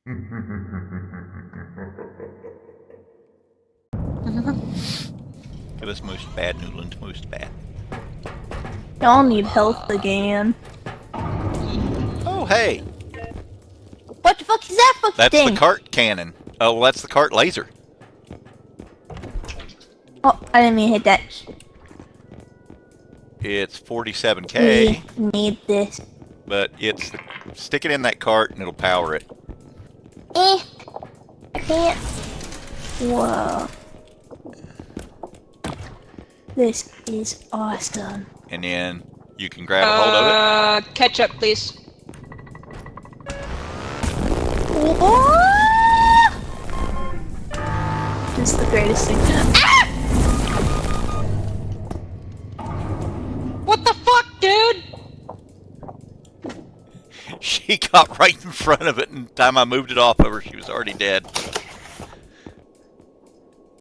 It was most bad, Newland, most bad. Y'all need health again. Oh, hey! What the fuck is that fucking That's thing? the cart cannon. Oh, well, that's the cart laser. Oh, I didn't mean to hit that. It's 47k. We need this. But it's stick it in that cart and it'll power it. I can't. Whoa. This is awesome. And then you can grab a hold of it. Catch up, please. This is the greatest thing. Ah! What the fuck, dude? She got right in front of it, and the time I moved it off of her, she was already dead.